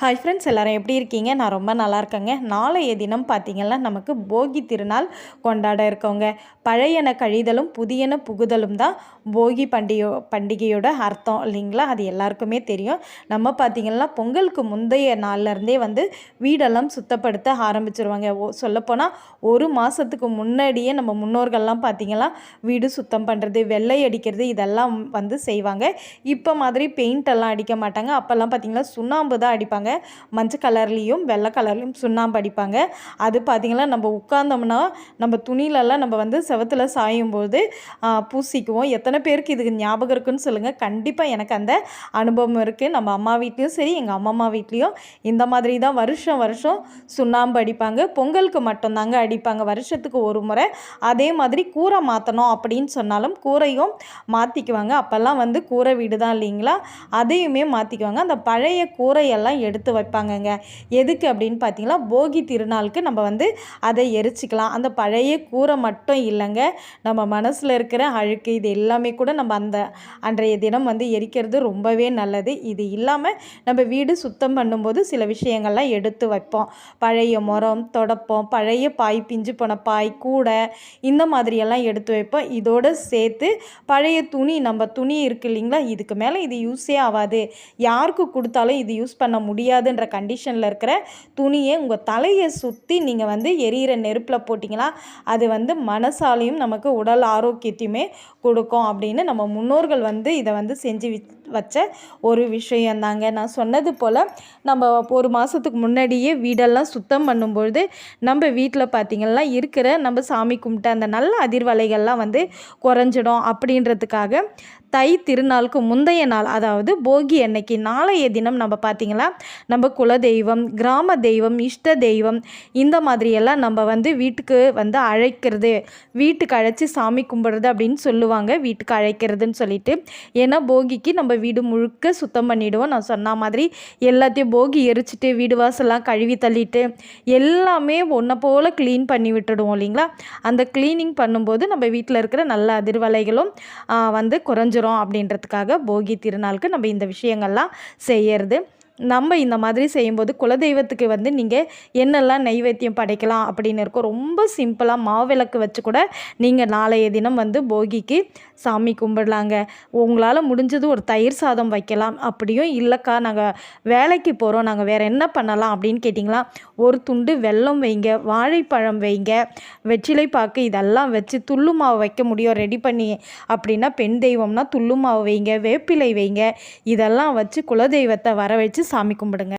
Hi friends, எல்லோரும் எப்படி இருக்கீங்க? நான் ரொம்ப நல்லா இருக்கேங்க. நாளைய தினம் பார்த்திங்கன்னா நமக்கு போகி திருநாள் கொண்டாட இருக்கோங்க. பழையன கழிதலும் புதியன புகுதலும் தான் போகி பண்டிகையோட அர்த்தம் இல்லைங்களா? அது எல்லாருக்குமே தெரியும். நம்ம பார்த்திங்கன்னா பொங்கலுக்கு முந்தைய நாள்லேருந்தே வீடெல்லாம் சுத்தப்படுத்த ஆரம்பிச்சிருவாங்க. சொல்லப்போனால் ஒரு மாதத்துக்கு முன்னாடியே நம்ம முன்னோர்கள்லாம் பார்த்திங்கன்னா வீடு சுத்தம் பண்ணுறது, வெள்ளை அடிக்கிறது இதெல்லாம் செய்வாங்க. இப்போ மாதிரி பெயிண்டெல்லாம் அடிக்க மாட்டாங்க. அப்போல்லாம் பார்த்திங்கன்னா சுண்ணாம்பு தான் அடிப்பாங்க. மஞ்சள் கலர்லேயும் வெள்ளை கலர்லேயும் சுண்ணாம்பு அடிப்பாங்க. அது பார்த்திங்கன்னா நம்ம உட்கார்ந்தோம்னா நம்ம துணியிலலாம் நம்ம செவத்தில் சாயும்போது பூசிக்குவோம். எத்தனை பேருக்கு இதுக்கு ஞாபகம் இருக்குன்னு சொல்லுங்கள். கண்டிப்பாக எனக்கு அந்த அனுபவம் இருக்குது. நம்ம அம்மா வீட்லேயும் சரி, எங்கள் அம்மம்மா வீட்லேயும் இந்த மாதிரி தான் வருஷம் வருஷம் சுண்ணாம்பு அடிப்பாங்க. பொங்கலுக்கு மட்டும்தாங்க அடிப்பாங்க, வருஷத்துக்கு ஒரு முறை. அதே மாதிரி கூரை மாற்றணும் அப்படின்னு சொன்னாலும் கூரையும் மாற்றிக்குவாங்க. அப்போல்லாம் கூரை வீடு தான் இல்லைங்களா, அதையுமே மாற்றிக்குவாங்க. அந்த பழைய கூரையெல்லாம் எடுத்து வைப்பாங்கங்க. எதுக்கு அப்படின்னு பார்த்தீங்கன்னா போகி திருநாளுக்கு நம்ம அதை எரிச்சிக்கலாம். அந்த பழைய கூரை மட்டும் இல்லைங்க, நம்ம மனசில் இருக்கிற அழுக்கு இது எல்லாமே கூட நம்ம அன்றைய தினம் எரிக்கிறது ரொம்பவே நல்லது. இது இல்லாமல் நம்ம வீடு சுத்தம் பண்ணும்போது சில விஷயங்கள்லாம் எடுத்து வைப்போம். பழைய முறம், தொடப்பம், பழைய பாய், பிஞ்சு போன பாய், கூடை இந்த மாதிரியெல்லாம் எடுத்து வைப்போம். இதோடு சேர்த்து பழைய துணி, நம்ம துணி இருக்குது இல்லைங்களா, இதுக்கு மேலே இது யூஸே ஆகாது, யாருக்கு கொடுத்தாலும் இது யூஸ் பண்ண முடியாதுன்ற கண்டிஷனில் இருக்கிற துணியை உங்கள் தலையை சுற்றி நீங்கள் எரியிற நெருப்பில் போட்டிங்கன்னா அது மனசாலையும் நமக்கு உடல் ஆரோக்கியத்தையுமே கொடுக்கும் அப்படின்னு நம்ம முன்னோர்கள் இதை செஞ்சு வச்ச ஒரு விஷயந்தாங்க. நான் சொன்னது போல் நம்ம ஒரு மாதத்துக்கு முன்னாடியே வீடெல்லாம் சுத்தம் பண்ணும்பொழுது நம்ம வீட்டில் பார்த்திங்கன்னா இருக்கிற நம்ம சாமி கும்பிட்ட அந்த நல்ல அதிர்வலைகள்லாம் குறைஞ்சிடும். அப்படின்றதுக்காக தை திருநாளுக்கு முந்தைய நாள், அதாவது போகி அன்னைக்கு நாளைய தினம் நம்ம பார்த்திங்கன்னா நம்ம குலதெய்வம், கிராம தெய்வம், இஷ்ட தெய்வம் இந்த மாதிரியெல்லாம் நம்ம வீட்டுக்கு அழைக்கிறது, வீட்டுக்கு அழைச்சி சாமி கும்பிட்றது அப்படின்னு சொல்லுவாங்க. வீட்டுக்கு அழைக்கிறதுன்னு சொல்லிட்டு, ஏன்னா போகிக்கு நம்ம வீடு முழுக்க சுத்தம் பண்ணிவிடுவோம். நான் சொன்ன மாதிரி எல்லாத்தையும் போகி எரிச்சிட்டு வீடு வாசலாம் கழுவி தள்ளிட்டு எல்லாமே ஒன்றை போல் க்ளீன் பண்ணி விட்டுடுவோம் இல்லைங்களா. அந்த க்ளீனிங் பண்ணும்போது நம்ம வீட்டில் இருக்கிற நல்ல அதிர்வலைகளும் குறைஞ்சிரும். அப்படின்றதுக்காக போகி திருநாளுக்கு நம்ம இந்த விஷயங்கள்லாம் செய்யறது. நம்ம இந்த மாதிரி செய்யும்போது குலதெய்வத்துக்கு நீங்கள் என்னெல்லாம் நெய்வேத்தியம் படைக்கலாம் அப்படின்னு இருக்கும். ரொம்ப சிம்பிளாக மாவிளக்கு வச்சு கூட நீங்கள் நாளைய தினம் போகிக்கு சாமி கும்பிடலாங்க. உங்களால் முடிஞ்சது ஒரு தயிர் சாதம் வைக்கலாம். அப்படியும் இல்லைக்கா நாங்கள் வேலைக்கு போகிறோம், நாங்கள் வேறு என்ன பண்ணலாம் அப்படின்னு கேட்டிங்களா, ஒரு துண்டு வெல்லம் வைங்க, வாழைப்பழம் வைங்க, வெற்றிலை பாக்கு இதெல்லாம் வச்சு துள்ளு மாவு வைக்க முடியும் ரெடி பண்ணி அப்படின்னா, பெண் தெய்வம்னா துள்ளு மாவு வைங்க, வேப்பிலை வைங்க, இதெல்லாம் வச்சு குலதெய்வத்தை வர வச்சு சாமி கும்பிடுங்க.